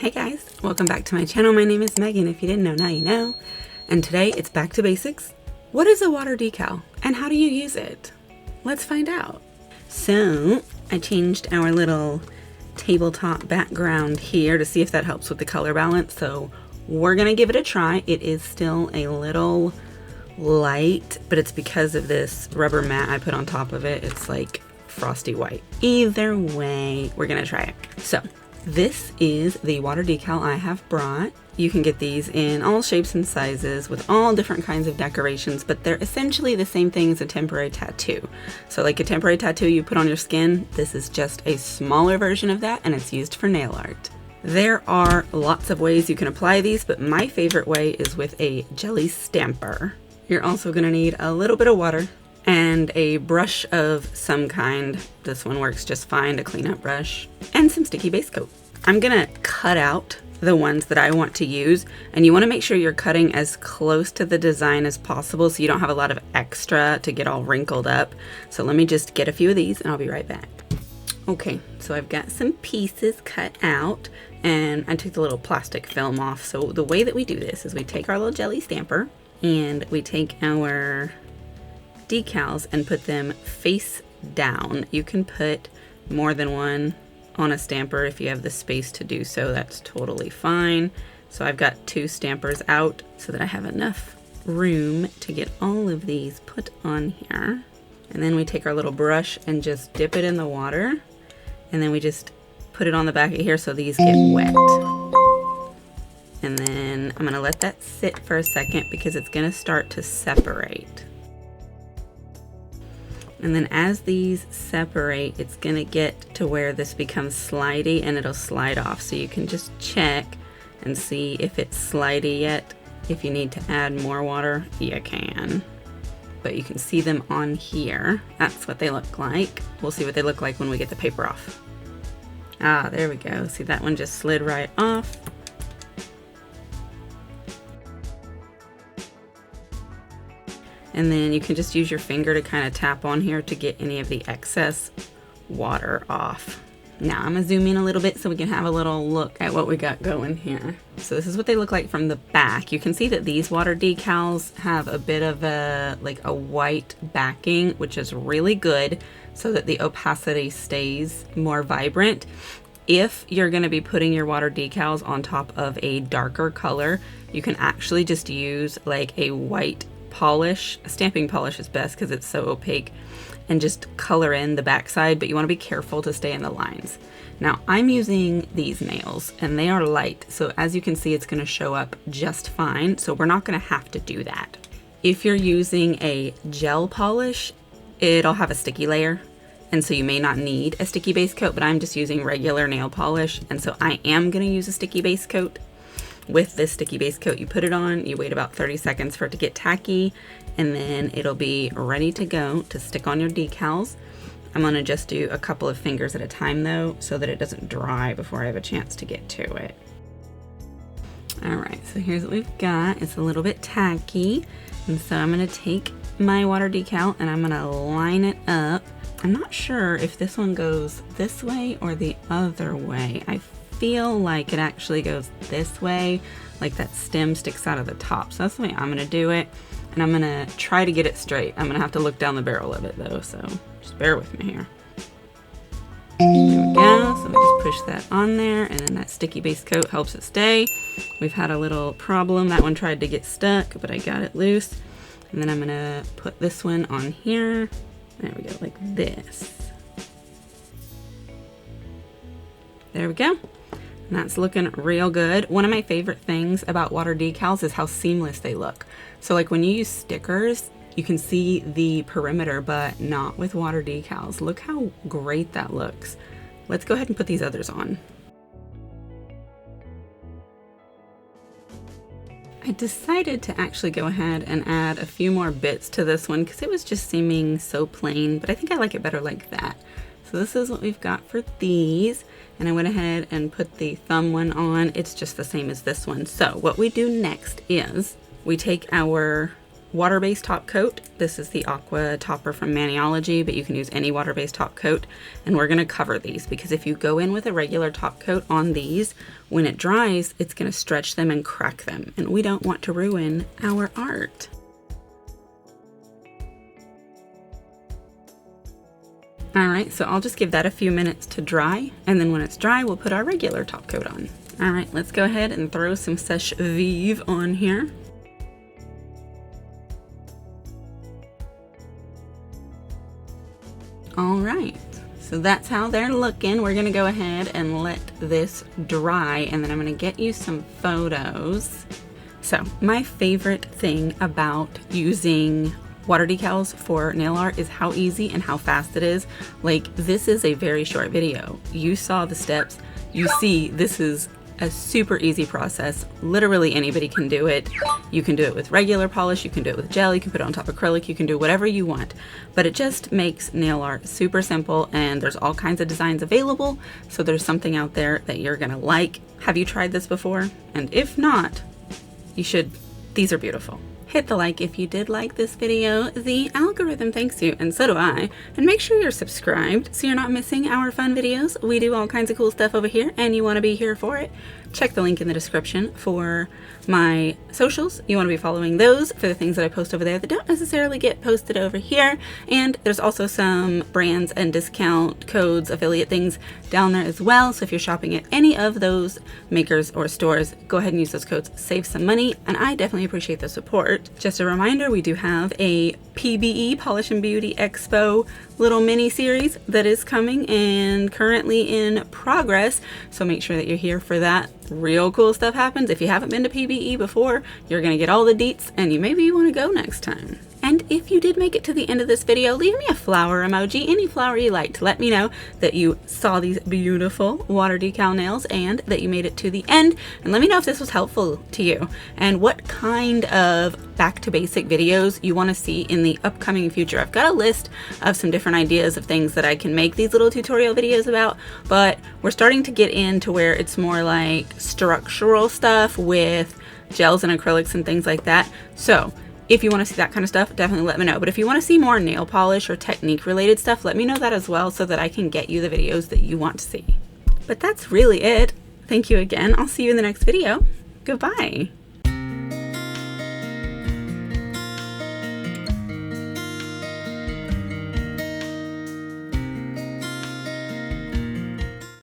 Hey guys, welcome back to my channel. My name is Megan. If you didn't know, now you know. And today it's back to basics. What is a water decal and how do you use it? Let's find out. So I changed our little tabletop background here to see if that helps with the color balance. So we're gonna give it a try. It is still a little light, but it's because of this rubber mat I put on top of it. It's like frosty white. Either way, we're gonna try it. So this is the water decal I have brought. You can get these in all shapes and sizes with all different kinds of decorations, but they're essentially the same thing as a temporary tattoo. So like a temporary tattoo you put on your skin, this is just a smaller version of that, and it's used for nail art. There are lots of ways you can apply these, but my favorite way is with a jelly stamper. You're also gonna need a little bit of water and a brush of some kind. This one works just fine, a cleanup brush, and some sticky base coat. I'm gonna cut out the ones that I want to use, and you wanna make sure you're cutting as close to the design as possible so you don't have a lot of extra to get all wrinkled up. So let me just get a few of these and I'll be right back. Okay, so I've got some pieces cut out and I took the little plastic film off. So the way that we do this is we take our little jelly stamper and we take our decals and put them face down. You can put more than one on a stamper if you have the space to do so. That's totally fine. So I've got 2 stampers out so that I have enough room to get all of these put on here. And then we take our little brush and just dip it in the water, and then we just put it on the back of here so these get wet. And then I'm gonna let that sit for a second because it's gonna start to separate. And then as these separate, it's gonna get to where this becomes slidey and it'll slide off. So you can just check and see if it's slidey yet. If you need to add more water, you can. But you can see them on here. That's what they look like. We'll see what they look like when we get the paper off. Ah, there we go. See, that one just slid right off. And then you can just use your finger to kind of tap on here to get any of the excess water off. Now I'm gonna zoom in a little bit so we can have a little look at what we got going here. So this is what they look like from the back. You can see that these water decals have a bit of a white backing, which is really good so that the opacity stays more vibrant. If you're gonna be putting your water decals on top of a darker color, you can actually just use like a white polish. A stamping polish is best because it's so opaque, and just color in the backside, but you want to be careful to stay in the lines. Now I'm using these nails and they are light, so as you can see it's going to show up just fine, so we're not going to have to do that. If you're using a gel polish, it'll have a sticky layer, and so you may not need a sticky base coat, but I'm just using regular nail polish, and so I am going to use a sticky base coat. With this sticky base coat, you put it on, you wait about 30 seconds for it to get tacky, and then it'll be ready to go to stick on your decals. I'm gonna just do a couple of fingers at a time though, so that it doesn't dry before I have a chance to get to it. All right, so here's what we've got. It's a little bit tacky, and so I'm gonna take my water decal and I'm gonna line it up. I'm not sure if this one goes this way or the other way. I feel like it actually goes this way, like that stem sticks out of the top. So that's the way I'm gonna do it, and I'm gonna try to get it straight. I'm gonna have to look down the barrel of it though, so just bear with me here. There we go, so we just push that on there, and then that sticky base coat helps it stay. We've had a little problem. That one tried to get stuck, but I got it loose. And then I'm gonna put this one on here. There we go, like this. There we go. And that's looking real good. One of my favorite things about water decals is how seamless they look. So like when you use stickers, you can see the perimeter, but not with water decals. Look how great that looks. Let's go ahead and put these others on. I decided to actually go ahead and add a few more bits to this one because it was just seeming so plain, but I think I like it better like that. So this is what we've got for these, and I went ahead and put the thumb one on. It's just the same as this one. So what we do next is we take our water-based top coat. This is the Aqua Topper from Maniology, but you can use any water-based top coat. And we're gonna cover these because if you go in with a regular top coat on these, when it dries, it's gonna stretch them and crack them. And we don't want to ruin our art. All right, so I'll just give that a few minutes to dry, and then when it's dry, we'll put our regular top coat on. All right, let's go ahead and throw some Sèche Vive on here. All right, so that's how they're looking. We're gonna go ahead and let this dry, and then I'm gonna get you some photos. So my favorite thing about using water decals for nail art is how easy and how fast it is. Like, this is a very short video. You saw the steps. You see this is a super easy process. Literally anybody can do it. You can do it with regular polish, you can do it with gel, you can put it on top of acrylic, you can do whatever you want. But it just makes nail art super simple, and there's all kinds of designs available, so there's something out there that you're gonna like. Have you tried this before? And if not, you should. These are beautiful. Hit the like if you did like this video. The algorithm thanks you, and so do I. And make sure you're subscribed so you're not missing our fun videos. We do all kinds of cool stuff over here, and you want to be here for it. Check the link in the description for my socials. You want to be following those for the things that I post over there that don't necessarily get posted over here. And there's also some brands and discount codes, affiliate things down there as well. So if you're shopping at any of those makers or stores, go ahead and use those codes, save some money, and I definitely appreciate the support. Just a reminder, we do have a PBE, Polish and Beauty Expo, little mini series that is coming and currently in progress. So make sure that you're here for that. Real cool stuff happens. If you haven't been to PBE before, you're gonna get all the deets, and maybe you wanna go next time. And if you did make it to the end of this video, leave me a flower emoji, any flower you like, to let me know that you saw these beautiful water decal nails and that you made it to the end. And let me know if this was helpful to you and what kind of back to basic videos you want to see in the upcoming future. I've got a list of some different ideas of things that I can make these little tutorial videos about, but we're starting to get into where it's more like structural stuff with gels and acrylics and things like that. So if you want to see that kind of stuff, definitely let me know. But if you want to see more nail polish or technique related stuff, let me know that as well so that I can get you the videos that you want to see. But that's really it. Thank you again. I'll see you in the next video. Goodbye.